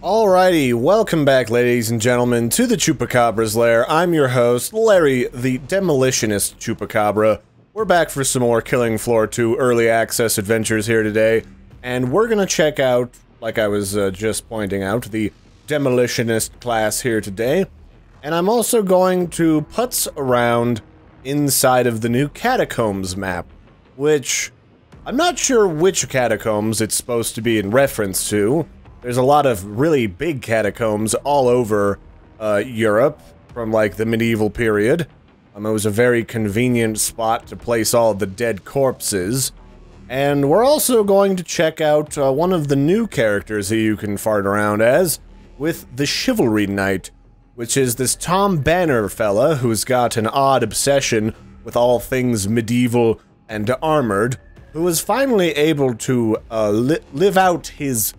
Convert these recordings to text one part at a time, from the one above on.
Alrighty, welcome back, ladies and gentlemen, to the Chupacabra's lair. I'm your host, Larry, the Demolitionist Chupacabra. We're back for some more Killing Floor 2 early access adventures here today, and we're gonna check out, like I was just pointing out, the Demolitionist class here today. And I'm also going to putz around inside of the new Catacombs map, which I'm not sure which catacombs it's supposed to be in reference to. There's a lot of really big catacombs all over Europe from like the medieval period. It was a very convenient spot to place all the dead corpses. And we're also going to check out one of the new characters that you can fart around as, with the Chivalry Knight, which is this Tom Banner fella who's got an odd obsession with all things medieval and armored, who was finally able to live out his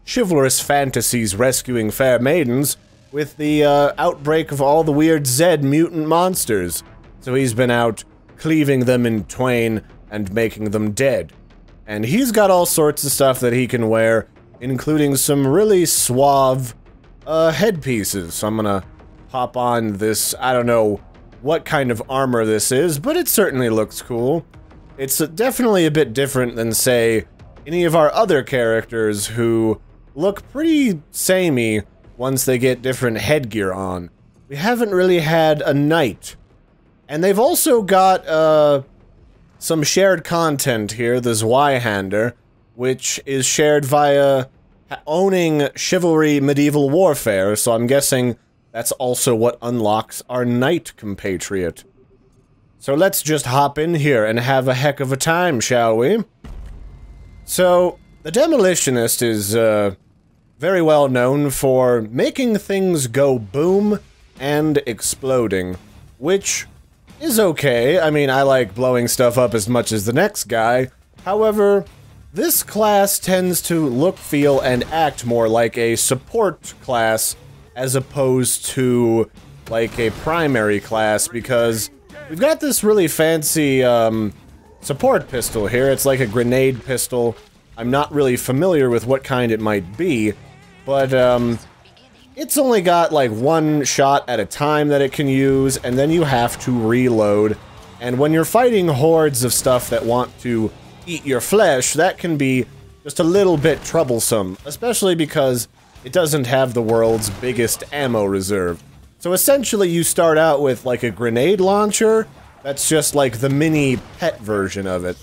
chivalrous fantasies rescuing fair maidens with the outbreak of all the weird Zed mutant monsters. So he's been out cleaving them in twain and making them dead. And he's got all sorts of stuff that he can wear, including some really suave headpieces. So I'm gonna pop on this, I don't know what kind of armor this is, but it certainly looks cool. It's definitely a bit different than, say, any of our other characters who look pretty samey once they get different headgear on. We haven't really had a knight. And they've also got, some shared content here, the Zweihander, which is shared via owning Chivalry Medieval Warfare, so I'm guessing that's also what unlocks our knight compatriot. So let's just hop in here and have a heck of a time, shall we? So, the Demolitionist is, very well known for making things go boom and exploding, which is okay. I mean, I like blowing stuff up as much as the next guy. However, this class tends to look, feel, and act more like a support class as opposed to like a primary class, because we've got this really fancy support pistol here. It's like a grenade pistol. I'm not really familiar with what kind it might be, but it's only got like one shot at a time that it can use, and then you have to reload. And when you're fighting hordes of stuff that want to eat your flesh, that can be just a little bit troublesome, especially because it doesn't have the world's biggest ammo reserve. So essentially you start out with like a grenade launcher that's just like the mini pet version of it.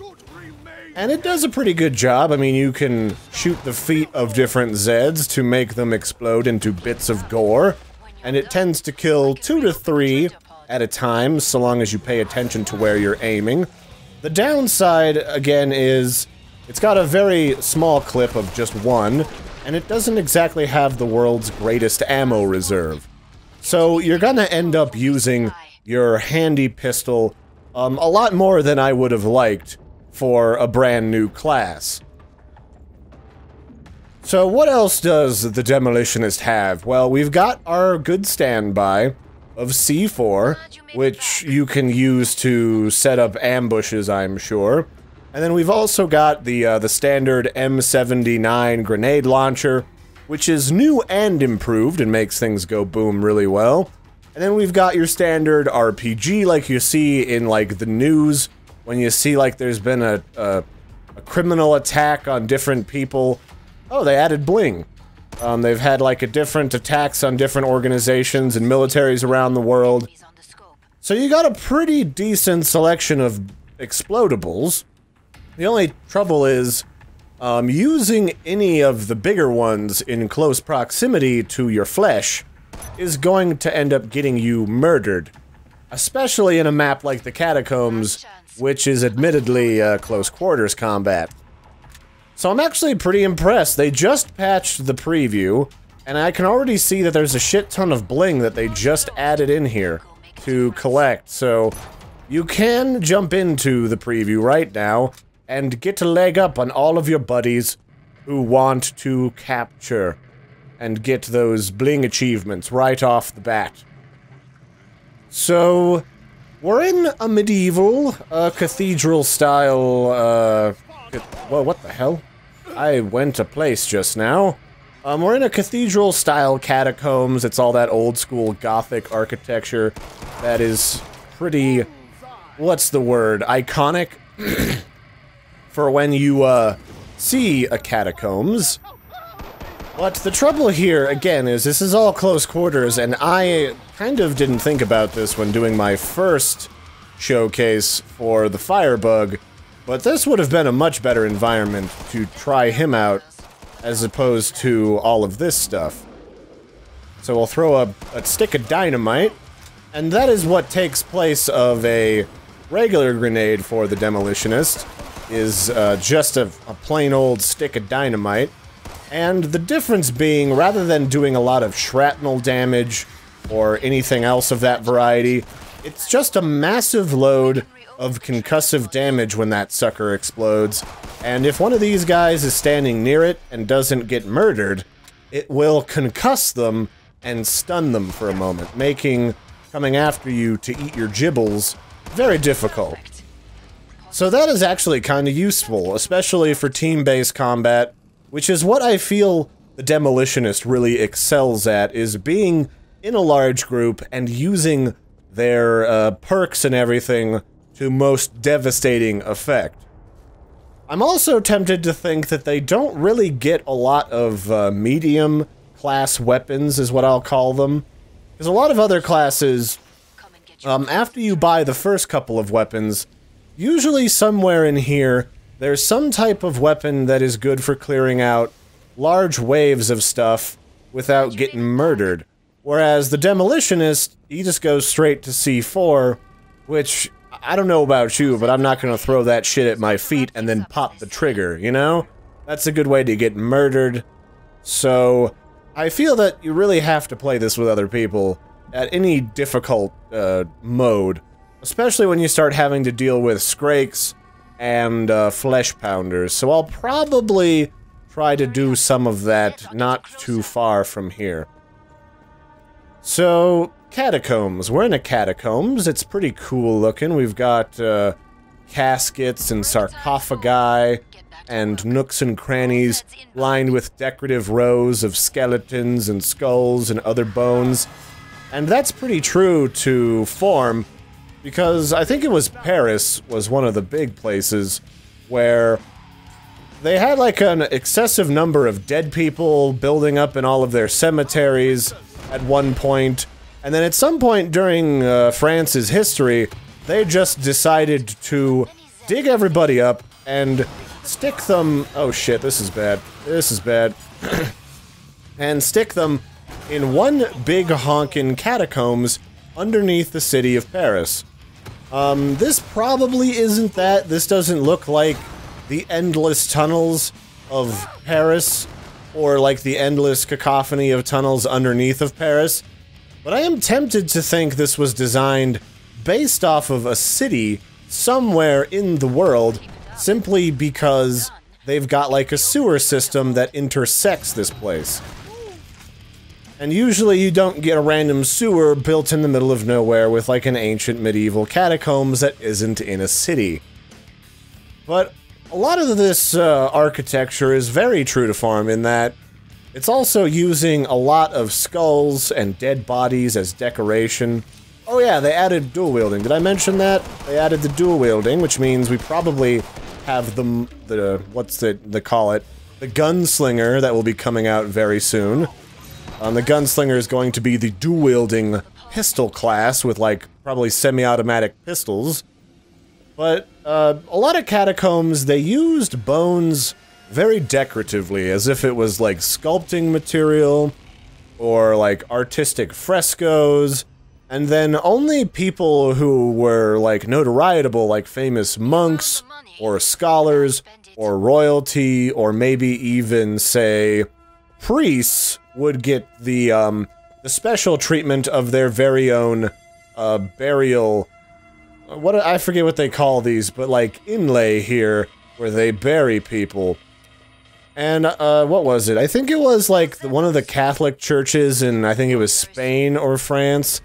And it does a pretty good job. I mean, you can shoot the feet of different Zeds to make them explode into bits of gore, and it tends to kill 2 to 3 at a time, so long as you pay attention to where you're aiming. The downside, again, is it's got a very small clip of just 1, and it doesn't exactly have the world's greatest ammo reserve. So you're gonna end up using your handy pistol a lot more than I would have liked for a brand new class. So what else does the Demolitionist have? Well, we've got our good standby of C4, which you can use to set up ambushes, I'm sure. And then we've also got the standard M79 grenade launcher, which is new and improved and makes things go boom really well. And then we've got your standard RPG, like you see in like the news, when you see, like, there's been a criminal attack on different people. Oh, they added bling. They've had, like, different attacks on different organizations and militaries around the world. So you got a pretty decent selection of explodables. The only trouble is, using any of the bigger ones in close proximity to your flesh is going to end up getting you murdered. Especially in a map like the Catacombs, which is admittedly close quarters combat. So I'm actually pretty impressed. They just patched the preview, and I can already see that there's a shit ton of bling that they just added in here to collect. So you can jump into the preview right now and get a leg up on all of your buddies who want to capture and get those bling achievements right off the bat. So we're in a medieval, cathedral-style, whoa, what the hell? I went a place just now. We're in a cathedral-style catacombs. It's all that old-school Gothic architecture that is pretty, what's the word, iconic for when you, see a catacombs. But the trouble here, again, is this is all close quarters, and I kind of didn't think about this when doing my first showcase for the Firebug, but this would have been a much better environment to try him out as opposed to all of this stuff. So we'll throw a stick of dynamite, and that is what takes place of a regular grenade for the Demolitionist, is just a plain old stick of dynamite. And the difference being, rather than doing a lot of shrapnel damage or anything else of that variety, it's just a massive load of concussive damage when that sucker explodes. And if one of these guys is standing near it and doesn't get murdered, it will concuss them and stun them for a moment, making coming after you to eat your gibbles very difficult. So that is actually kind of useful, especially for team-based combat, which is what I feel the Demolitionist really excels at, is being in a large group and using their perks and everything to most devastating effect. I'm also tempted to think that they don't really get a lot of medium class weapons, is what I'll call them. Because a lot of other classes, after you buy the first couple of weapons, usually somewhere in here, there's some type of weapon that is good for clearing out large waves of stuff without getting murdered. Whereas the Demolitionist, he just goes straight to C4, which, I don't know about you, but I'm not gonna throw that shit at my feet and then pop the trigger, you know? That's a good way to get murdered. So, I feel that you really have to play this with other people at any difficult mode. Especially when you start having to deal with Skrakes and Flesh Pounders. So I'll probably try to do some of that not too far from here. So, catacombs. We're in a catacombs. It's pretty cool looking. We've got caskets and sarcophagi and nooks and crannies lined with decorative rows of skeletons and skulls and other bones. And that's pretty true to form, because I think it was Paris was one of the big places where they had like an excessive number of dead people building up in all of their cemeteries at one point, and then at some point during France's history, they just decided to dig everybody up and stick them— oh shit, this is bad. This is bad. And stick them in one big honkin' catacombs underneath the city of Paris. This probably isn't that. This doesn't look like the endless tunnels of Paris, or like the endless cacophony of tunnels underneath of Paris. But I am tempted to think this was designed based off of a city somewhere in the world, simply because they've got like a sewer system that intersects this place. And usually you don't get a random sewer built in the middle of nowhere with like an ancient medieval catacombs that isn't in a city. But a lot of this architecture is very true to form in that it's also using a lot of skulls and dead bodies as decoration. Oh yeah, they added dual wielding. Did I mention that? They added the dual wielding, which means we probably have the what's they call it? The gunslinger that will be coming out very soon. The gunslinger is going to be the dual wielding pistol class with like probably semi-automatic pistols. But a lot of catacombs, they used bones very decoratively, as if it was like sculpting material or like artistic frescoes. And then only people who were like notorietable, like famous monks or scholars or royalty or maybe even, say, priests would get the special treatment of their very own burial— what, I forget what they call these, but like inlay here where they bury people. And what was it? I think it was like one of the Catholic churches in, I think it was Spain or France.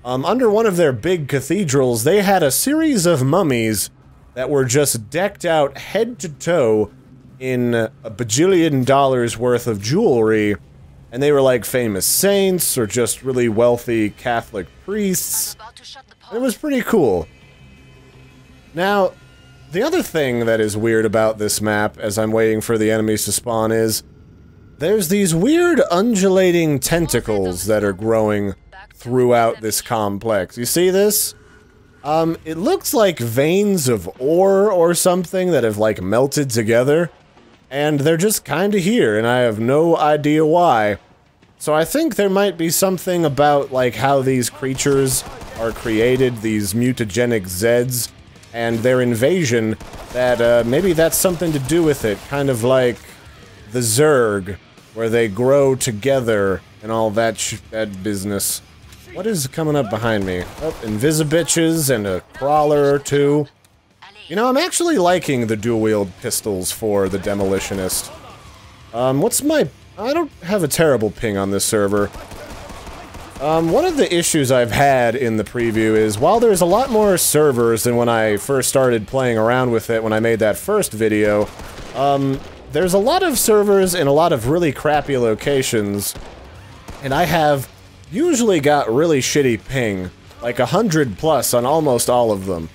Under one of their big cathedrals, they had a series of mummies that were just decked out head to toe in a bajillion dollars worth of jewelry, and they were like famous saints or just really wealthy Catholic priests. It was pretty cool. Now, the other thing that is weird about this map, as I'm waiting for the enemies to spawn, is there's these weird undulating tentacles that are growing throughout this complex. You see this? It looks like veins of ore or something that have, like, melted together. And they're just kinda here, and I have no idea why. So I think there might be something about, like, how these creatures are created, these mutagenic Zeds, and their invasion, that, maybe that's something to do with it. Kind of like the Zerg, where they grow together and all that that business. What is coming up behind me? Oh, Invisibitches and a crawler or two. You know, I'm actually liking the dual-wield pistols for the Demolitionist. What's my... I don't have a terrible ping on this server. One of the issues I've had in the preview is, while there's a lot more servers than when I first started playing around with it when I made that first video, there's a lot of servers in a lot of really crappy locations, and I have usually got really shitty ping, like 100 plus on almost all of them.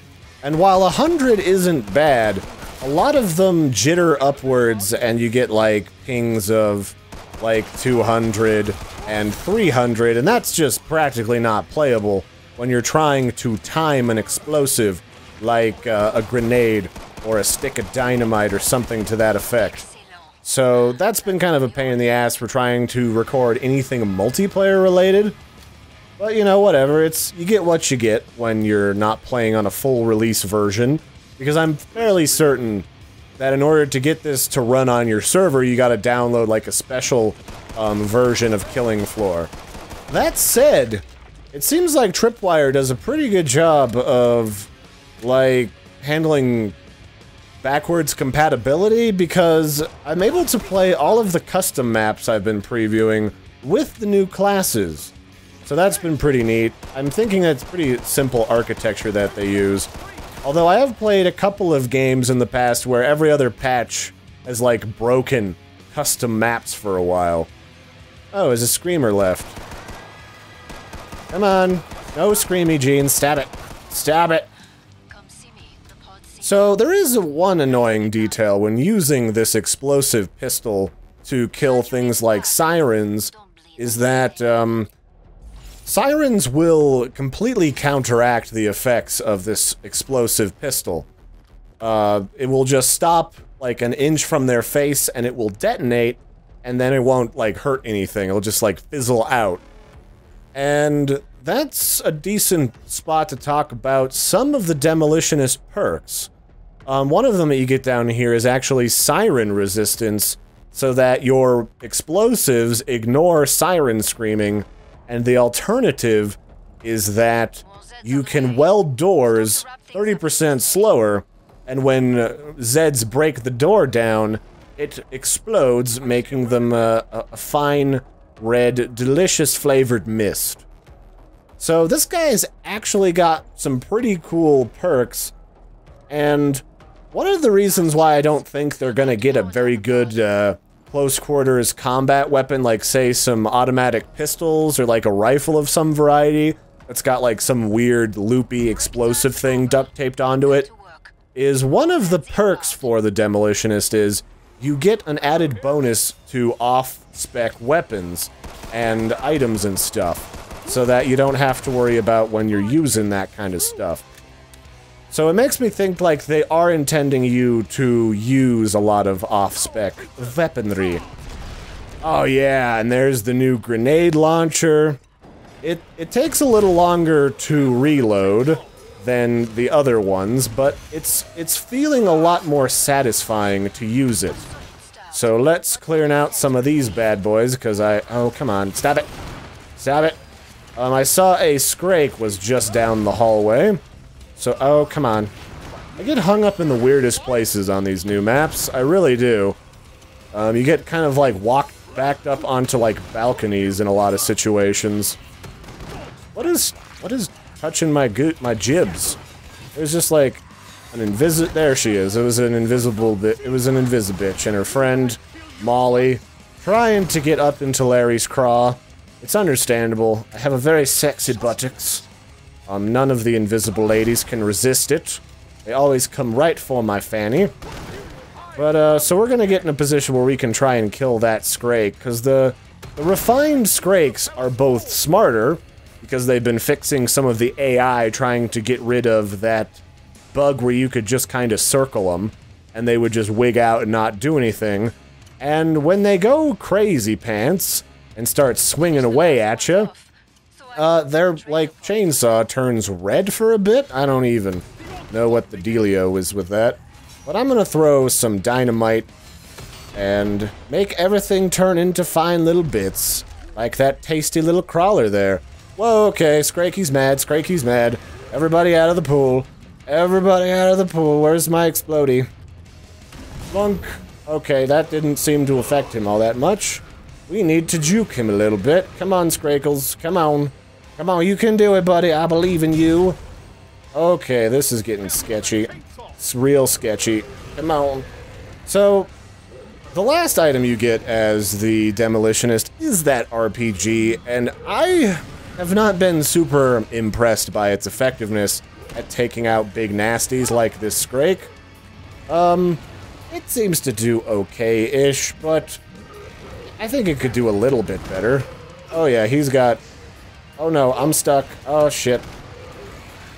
And while 100 isn't bad, a lot of them jitter upwards and you get like pings of like 200 and 300, and that's just practically not playable when you're trying to time an explosive like a grenade or a stick of dynamite or something to that effect. So that's been kind of a pain in the ass for trying to record anything multiplayer related. But, you know, whatever, you get what you get when you're not playing on a full release version, because I'm fairly certain that in order to get this to run on your server, you gotta download, like, a special, version of Killing Floor. That said, it seems like Tripwire does a pretty good job of, like, handling backwards compatibility, because I'm able to play all of the custom maps I've been previewing with the new classes. So that's been pretty neat. I'm thinking that's pretty simple architecture that they use. Although I have played a couple of games in the past where every other patch has, like, broken custom maps for a while. Oh, there's a screamer left. Come on. No screamy, Gene. Stab it. Stab it. So there is one annoying detail when using this explosive pistol to kill things like sirens, is that, sirens will completely counteract the effects of this explosive pistol. It will just stop, like, an inch from their face, and it will detonate, and then it won't, like, hurt anything. It'll just, like, fizzle out. And that's a decent spot to talk about some of the Demolitionist perks. One of them that you get down here is actually siren resistance, so that your explosives ignore siren screaming. And the alternative is that you can weld doors 30% slower, and when Zeds break the door down, it explodes, making them a fine, red, delicious flavored mist. So this guy's actually got some pretty cool perks, and one of the reasons why I don't think they're gonna get a very good, close quarters combat weapon, like, say, some automatic pistols or, like, a rifle of some variety that's got, like, some weird loopy explosive thing duct taped onto it, is one of the perks for the Demolitionist is you get an added bonus to off-spec weapons and items and stuff, so that you don't have to worry about when you're using that kind of stuff. So it makes me think, like, they are intending you to use a lot of off-spec weaponry. Oh yeah, and there's the new grenade launcher. It takes a little longer to reload than the other ones, but it's feeling a lot more satisfying to use it. So let's clear out some of these bad boys, because oh, come on, stab it! Stab it! I saw a Scrake was just down the hallway. So, oh, come on. I get hung up in the weirdest places on these new maps. I really do. You get kind of, like, backed up onto, like, balconies in a lot of situations. What is touching my jibs? There's just, like, There she is. It was an Invisibitch and her friend, Molly, trying to get up into Larry's craw. It's understandable. I have a very sexy buttocks. None of the invisible ladies can resist it. They always come right for my fanny. But, so we're gonna get in a position where we can try and kill that Scrake, because the refined Skrakes are both smarter, because they've been fixing some of the AI trying to get rid of that bug where you could just kind of circle them, and they would just wig out and not do anything. And when they go crazy pants and start swinging away at you, their, like, chainsaw turns red for a bit. I don't even know what the dealio is with that. But I'm gonna throw some dynamite and make everything turn into fine little bits, like that tasty little crawler there. Whoa, okay, Skrakey's mad, Skrakey's mad. Everybody out of the pool. Everybody out of the pool. Where's my explodey? Plunk. Okay, that didn't seem to affect him all that much. We need to juke him a little bit. Come on, Skrakels. Come on. Come on, you can do it, buddy. I believe in you. Okay, this is getting sketchy. It's real sketchy. Come on. So, the last item you get as the Demolitionist is that RPG, and I have not been super impressed by its effectiveness at taking out big nasties like this Scrake. It seems to do okay-ish, but I think it could do a little bit better. Oh yeah, he's got... Oh no, I'm stuck. Oh shit.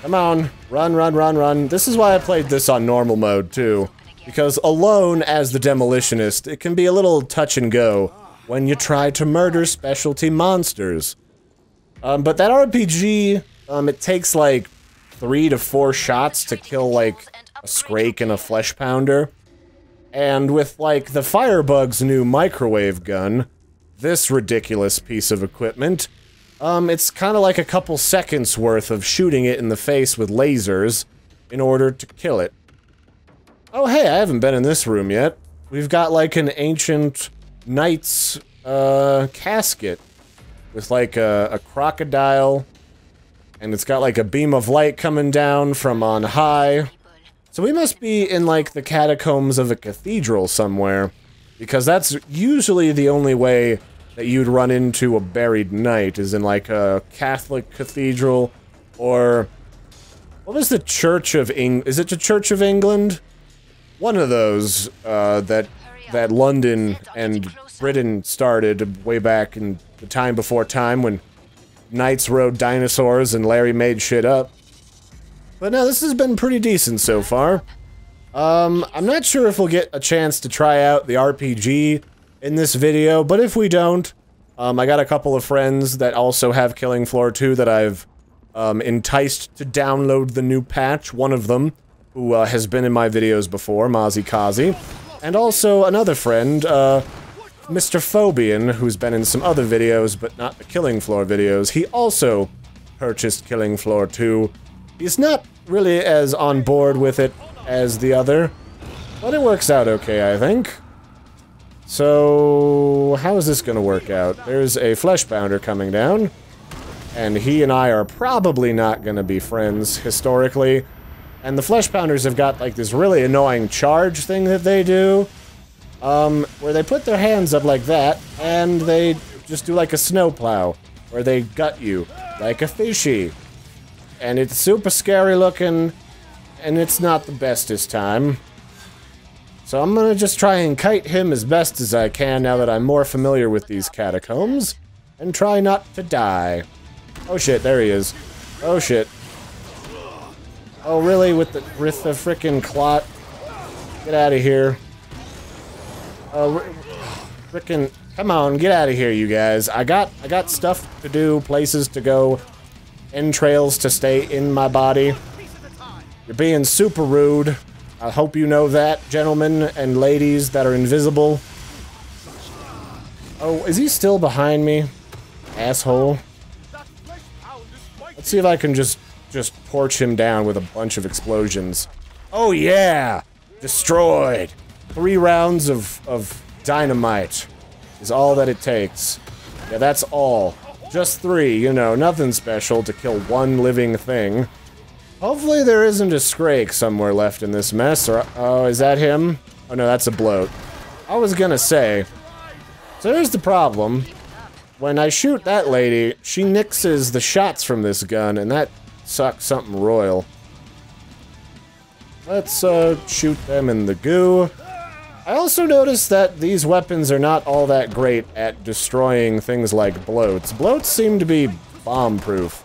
Come on. Run, run, run, run. This is why I played this on normal mode, too. Because alone as the Demolitionist, it can be a little touch and go when you try to murder specialty monsters. But that RPG, it takes like 3 to 4 shots to kill like a Scrake and a Flesh Pounder. And with like the Firebug's new microwave gun, this ridiculous piece of equipment, it's kind of like a couple seconds worth of shooting it in the face with lasers in order to kill it. Oh hey, I haven't been in this room yet. We've got like an ancient knight's casket with like a crocodile, and it's got like a beam of light coming down from on high. So we must be in like the catacombs of a cathedral somewhere, because that's usually the only way that you'd run into a buried knight, is in like a Catholic cathedral, or what was the Church of is it the Church of England? One of those that London and Britain started way back in the time before time, when knights rode dinosaurs and Larry made shit up. But no, this has been pretty decent so far. I'm not sure if we'll get a chance to try out the RPG in this video, but if we don't, I got a couple of friends that also have Killing Floor 2 that I've enticed to download the new patch. One of them, who has been in my videos before, Mozzie Kazi, and also another friend, Mr. Phobian, who's been in some other videos, but not the Killing Floor videos. He also purchased Killing Floor 2. He's not really as on board with it as the other, but it works out okay, I think. So, how is this gonna work out? There's a Flesh Pounder coming down, and he and I are probably not gonna be friends, historically. And the Flesh Pounders have got, like, this really annoying charge thing that they do, where they put their hands up like that, and they just do like a snowplow, where they gut you, like a fishy. And it's super scary looking, and it's not the bestest time. So I'm gonna just try and kite him as best as I can now that I'm more familiar with these catacombs, and try not to die. Oh shit, there he is. Oh shit. Oh really, with the frickin' clot? Get out of here. Oh, frickin', come on, get out of here, you guys. I got stuff to do, places to go, entrails to stay in my body. You're being super rude. I hope you know that, gentlemen and ladies that are invisible. Oh, is he still behind me? Asshole. Let's see if I can just torch him down with a bunch of explosions. Oh yeah! Destroyed! 3 rounds of dynamite is all that it takes. Yeah, that's all. Just 3, you know, nothing special to kill 1 living thing. Hopefully there isn't a Scrake somewhere left in this mess, or- oh, is that him? Oh no, that's a bloat. I was gonna say, so here's the problem. When I shoot that lady, she nixes the shots from this gun, and that sucks something royal. Let's, shoot them in the goo. I also noticed that these weapons are not all that great at destroying things like bloats. Bloats seem to be bomb-proof.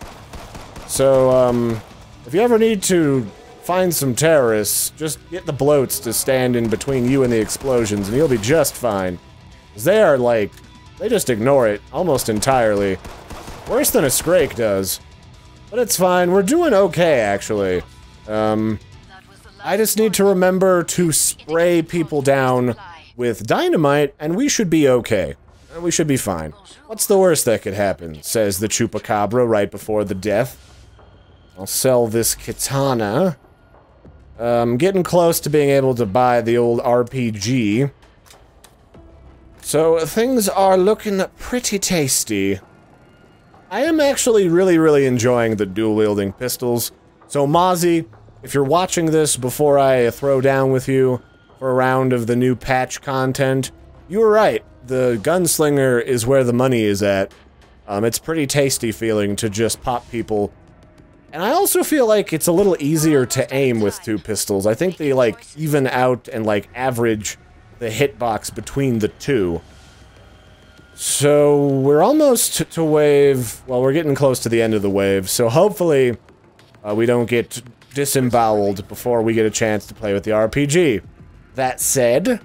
So, if you ever need to find some terrorists, just get the bloats to stand in between you and the explosions, and you'll be just fine. 'Cause they are, like, they just ignore it almost entirely. Worse than a Scrake does. But it's fine, we're doing okay, actually. I just need to remember to spray people down with dynamite, and we should be okay. We should be fine. What's the worst that could happen, says the Chupacabra right before the death. I'll sell this katana. Getting close to being able to buy the old RPG. So, things are looking pretty tasty. I am actually really enjoying the dual-wielding pistols. So, Mozzie, if you're watching this before I throw down with you for a round of the new patch content, you were right. The gunslinger is where the money is at. It's pretty tasty feeling to just pop people. And I also feel like it's a little easier to aim with two pistols. I think they, like, even out and, like, average the hitbox between the two. So, we're almost to wave... well, we're getting close to the end of the wave, so hopefully we don't get disemboweled before we get a chance to play with the RPG. That said,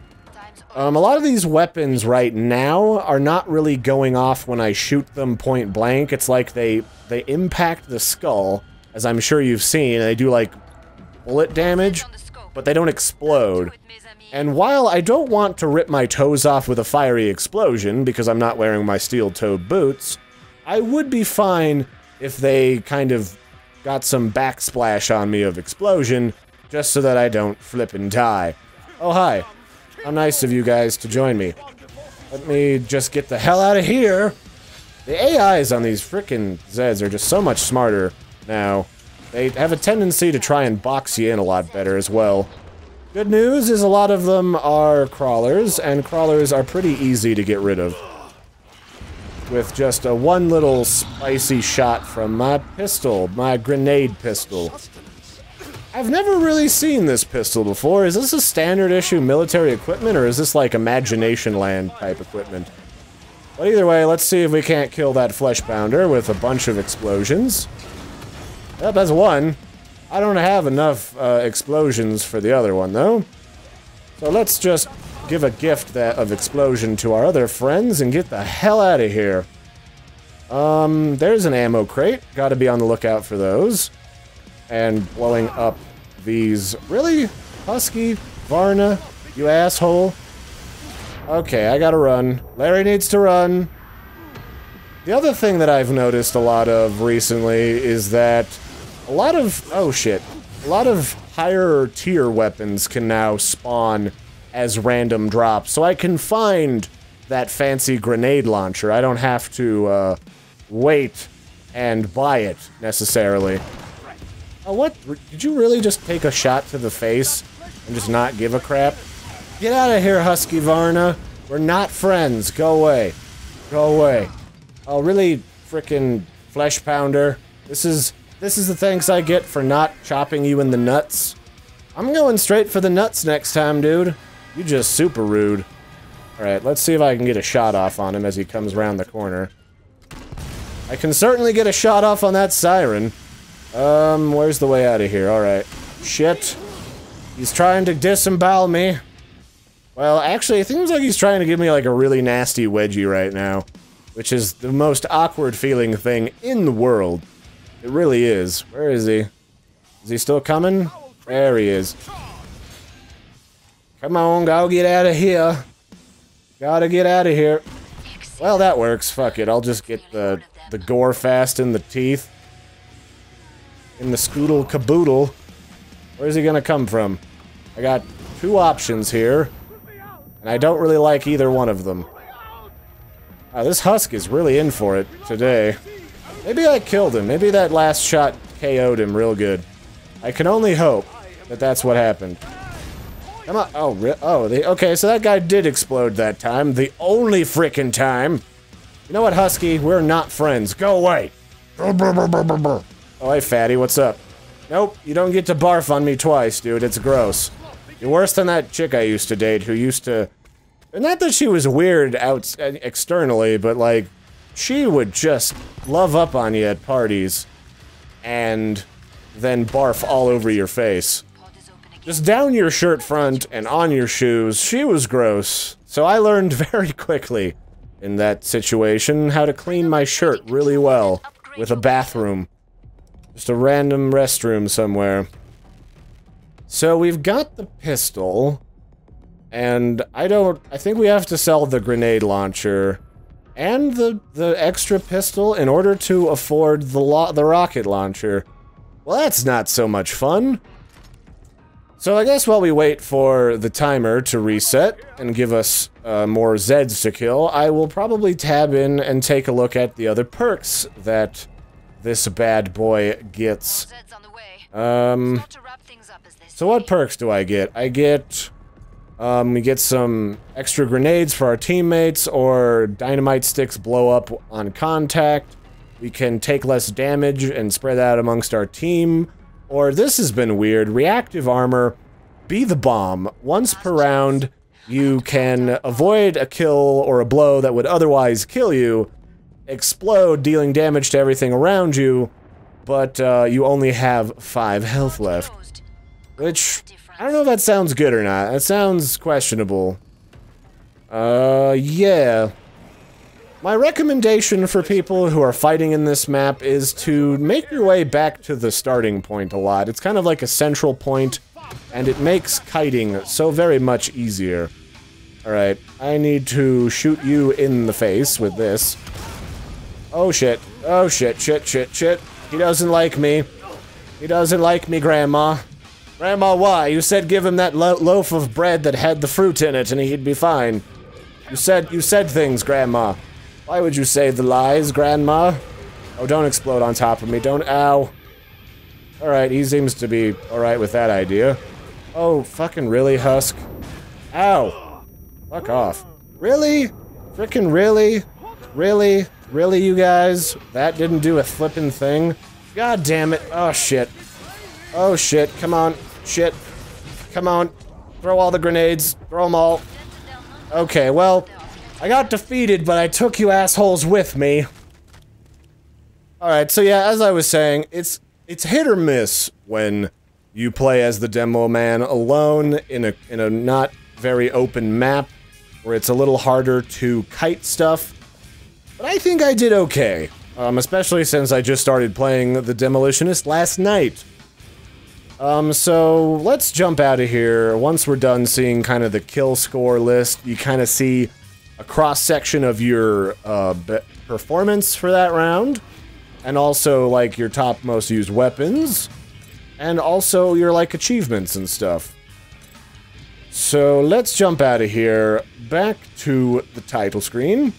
a lot of these weapons right now are not really going off when I shoot them point blank. It's like they impact the skull, as I'm sure you've seen, and they do, like, bullet damage, but they don't explode. And while I don't want to rip my toes off with a fiery explosion, because I'm not wearing my steel-toed boots, I would be fine if they kind of got some backsplash on me of explosion, just so that I don't flip and die. Oh, hi. How nice of you guys to join me. Let me just get the hell out of here. The AIs on these frickin' Zeds are just so much smarter now. They have a tendency to try and box you in a lot better as well. Good news is a lot of them are crawlers, and crawlers are pretty easy to get rid of. With just a one little spicy shot from my pistol, my grenade pistol. I've never really seen this pistol before. Is this a standard issue military equipment, or is this like Imagination Land type equipment? But either way, let's see if we can't kill that flesh pounder with a bunch of explosions. Yep, that's one. I don't have enough explosions for the other one, though. So let's just give a gift of explosion to our other friends and get the hell out of here. There's an ammo crate. Gotta be on the lookout for those. And blowing up these... really? Husky? Varna? You asshole? Okay, I gotta run. Larry needs to run. The other thing that I've noticed a lot of recently is that a lot of... oh shit. A lot of higher tier weapons can now spawn as random drops, so I can find that fancy grenade launcher. I don't have to, wait and buy it, necessarily. Oh, what? Did you really just take a shot to the face and just not give a crap? Get out of here, Husky Varna. We're not friends. Go away. Go away. Oh, really, frickin' flesh pounder? This is the thanks I get for not chopping you in the nuts. I'm going straight for the nuts next time, dude. You just super rude. Alright, let's see if I can get a shot off on him as he comes around the corner. I can certainly get a shot off on that siren. Where's the way out of here? Alright. Shit. He's trying to disembowel me. Well, actually, it seems like he's trying to give me, like, a really nasty wedgie right now. Which is the most awkward feeling thing in the world. It really is. Where is he? Is he still coming? There he is. Come on, go get out of here. Gotta get out of here. Well, that works. Fuck it. I'll just get the gore fast in the teeth. In the scoodle caboodle. Where's he gonna come from? I got two options here. And I don't really like either one of them. Wow, this Husk is really in for it today. Maybe I killed him. Maybe that last shot KO'd him real good. I can only hope that that's what happened. Come on. Okay, so that guy did explode that time. The only frickin' time. You know what, Husky? We're not friends. Go away. Oh, hey, fatty, what's up? Nope, you don't get to barf on me twice, dude. It's gross. You're worse than that chick I used to date who used to... Not that she was weird externally, but, like, she would just love up on you at parties and then barf all over your face. Just down your shirt front and on your shoes. She was gross. So I learned very quickly in that situation how to clean my shirt really well with a bathroom. Just a random restroom somewhere. So we've got the pistol, and I think we have to sell the grenade launcher and the extra pistol in order to afford the rocket launcher. Well, that's not so much fun. So I guess while we wait for the timer to reset and give us more Zeds to kill, I will probably tab in and take a look at the other perks that this bad boy gets. So what perks do I get? I get, we get some extra grenades for our teammates, or dynamite sticks blow up on contact. We can take less damage and spread that amongst our team. Or, this has been weird, reactive armor, be the bomb. Once per round, you can avoid a kill or a blow that would otherwise kill you, explode, dealing damage to everything around you, but you only have 5 health left. Which, I don't know if that sounds good or not. That sounds questionable. Yeah. My recommendation for people who are fighting in this map is to make your way back to the starting point a lot. It's kind of like a central point, and it makes kiting so very much easier. Alright, I need to shoot you in the face with this. Oh shit. Oh shit, shit, shit, shit. He doesn't like me. He doesn't like me, Grandma. Grandma, why? You said give him that loaf of bread that had the fruit in it and he'd be fine. You said things, Grandma. Why would you say the lies, Grandma? Oh, don't explode on top of me. Don't. Ow. Alright, he seems to be alright with that idea. Oh, fucking really, Husk? Ow. Fuck off. Really? Frickin' really? Really? Really, you guys? That didn't do a flippin' thing? God damn it. Oh, shit. Oh, shit. Come on. Shit. Come on. Throw all the grenades. Throw them all. Okay, well... I got defeated, but I took you assholes with me. Alright, so yeah, as I was saying, it's hit or miss when you play as the demo man alone in a not very open map, where it's a little harder to kite stuff. But I think I did okay, especially since I just started playing the Demolitionist last night. So let's jump out of here. Once we're done seeing kind of the kill score list, you kind of see a cross-section of your performance for that round, and also, like, your top most used weapons, and also your, like, achievements and stuff. So let's jump out of here, back to the title screen,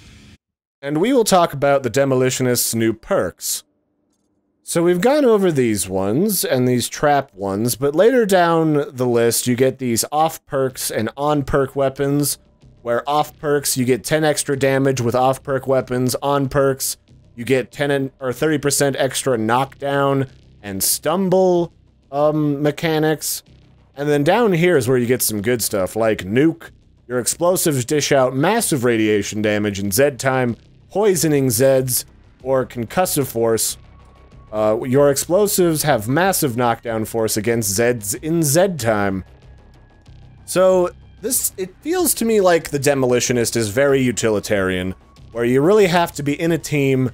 and we will talk about the Demolitionist's new perks. So we've gone over these ones, and these trap ones, but later down the list you get these off-perks and on-perk weapons, where off perks, you get 10 extra damage with off perk weapons. On perks, you get 10 or 30% extra knockdown and stumble mechanics. And then down here is where you get some good stuff, like nuke. Your explosives dish out massive radiation damage in Z time, poisoning Zeds, or concussive force. Your explosives have massive knockdown force against Zeds in Z time. So it feels to me like the Demolitionist is very utilitarian, where you really have to be in a team,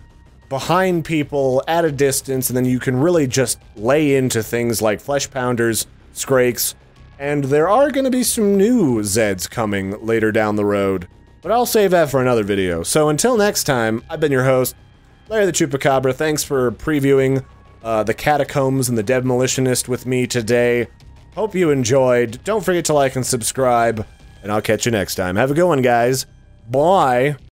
behind people, at a distance, and then you can really just lay into things like Flesh Pounders, Skrakes, and there are gonna be some new Zeds coming later down the road, but I'll save that for another video. So until next time, I've been your host, Larry the Chupacabra. Thanks for previewing the Catacombs and the Demolitionist with me today. Hope you enjoyed. Don't forget to like and subscribe, and I'll catch you next time. Have a good one, guys. Bye.